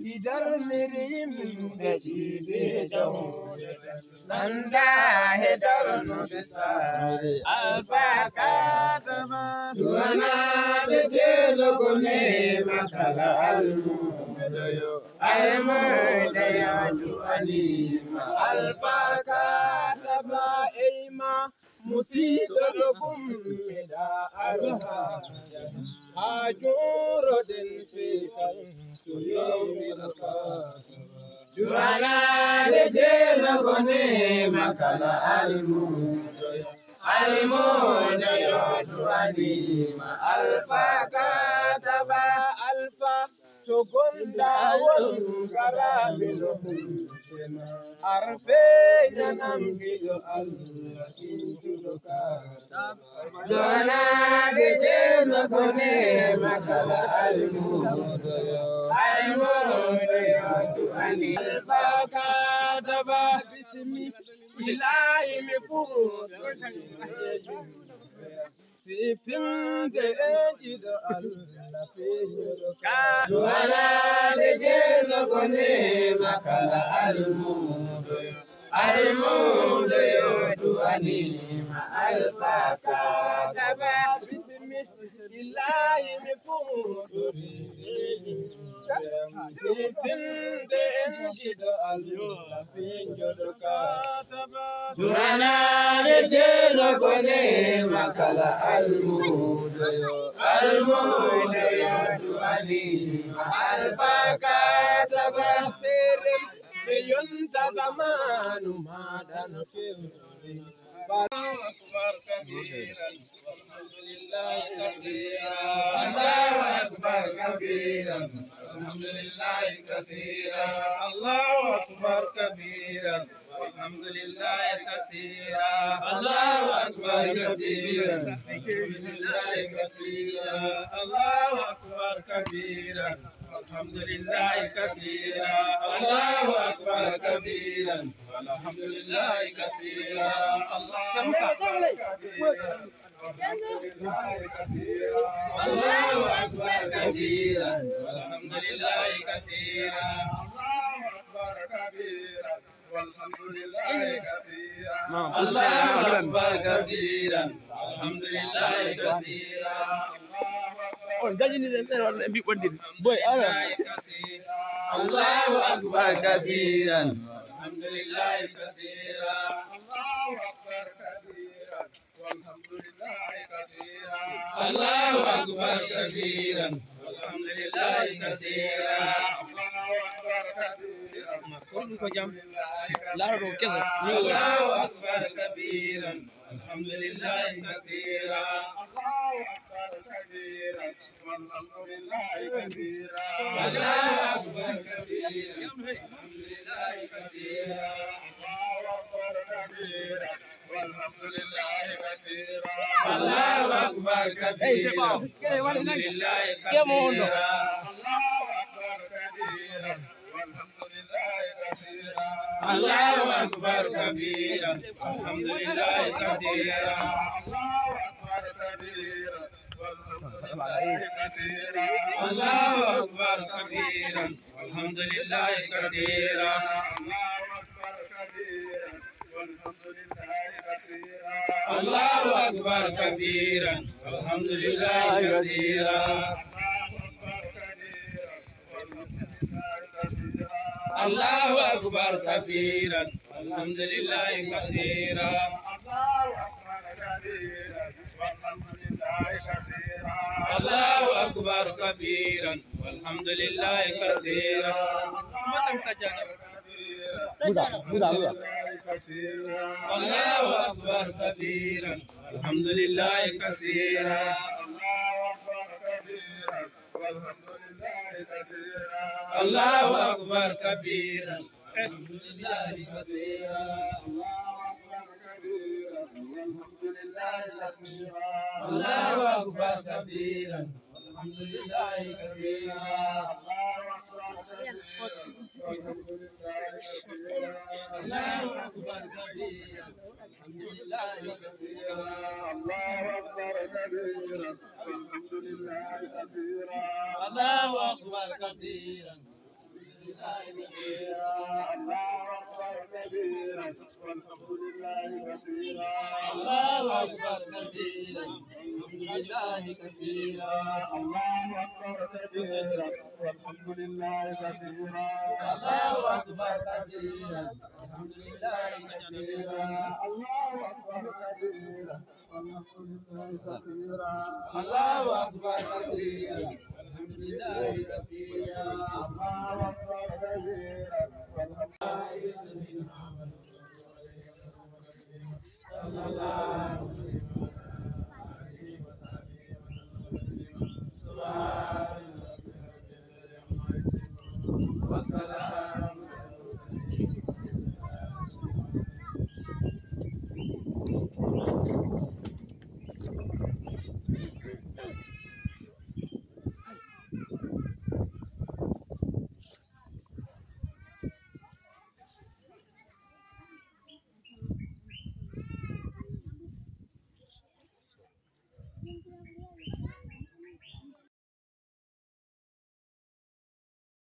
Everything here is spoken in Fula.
idar mirim de jaw nanda hedar no bisare alfaka tama duana de jelo kone makala almu doyo almu daya duani alfaka tama eima musito lokum da arha ajuro den fitan Juana de jelo kone makala almudo yo duani ma alfa kataba alfa togonda wal karamilo arfe nanamgiyo Allah Juana de jelo kone makala almudo yo alfa kataba bismi ilahi mifuru Siftim de ejido Allah Juana de jelo kone makala almudo yo duani ma alfa kataba bismi ilahi mifuru Durana de jelo kone makala almudo yo duani alfa kataba serem beyonta zamanu madano keuri Allahu akbar kabiran walhamdulillahi kabiran Allahu akbar kabiran walhamdulillahi kabiran Allahu akbar kabiran walhamdulillahi kabiran Allahu akbar kabiran walhamdulillahi kabiran Allahu akbar kabiran walhamdulillahi kabiran Allahu akbar kabiran walhamdulillahi kabiran Allahu akbar kabiran walhamdulillahi kabiran Allahu akbar kabiran walhamdulillahi kabiran Allahu akbar kabiran walhamdulillahi kabiran On jadi ni saya orang ambil pandit. Boy, ada. Allahu akbar katsiran. Alhamdulillah katsiran. Allahu akbar katsiran. Walhamdulillah katsiran. Allahu akbar katsiran. Alhamdulillah katsiran. Allahu akbar katsiran. Makul ko jam. Laro kesa. Allahu akbar katsiran. Alhamdulillah katsiran. Allahu akbar katsiran. Walhamdulillah katsiran. Allahu akbar katsiran. Alhamdulillah katsiran. Allahu akbar katsiran. Walhamdulillah katsiran. Allahu akbar katsiran. Alhamdulillah katsiran. Allahu akbar katsiran. Walhamdulillah katsiran. Allahu akbar katsiran. Alhamdulillah katsiran. Allahu akbar katsiran. Allahu akbar katsiran walhamdulillah katsiran Allahu akbar katsiran walhamdulillah katsiran Allahu akbar katsiran walhamdulillah katsiran Allahu akbar katsiran walhamdulillah katsiran macam saja mudah Allahu akbar katsiran walhamdulillah katsiran Allahu akbar katsiran walhamdulillah katsiran Allahu akbar katsiran walhamdulillah katsiran Allahu akbar katsiran walhamdulillah katsiran Allahu akbar katsiran كثيرا الله أكبر كبيرا والحمد لله كثيرا الله أكبر كثيرا والحمد لله كثيرا الله أكبر كبيرا والحمد لله كثيرا الله أكبر كثيرا والحمد لله كثيرا الله أكبر كبيرا والحمد لله كثيرا الله أكبر كثيرا والحمد لله كثيرا الله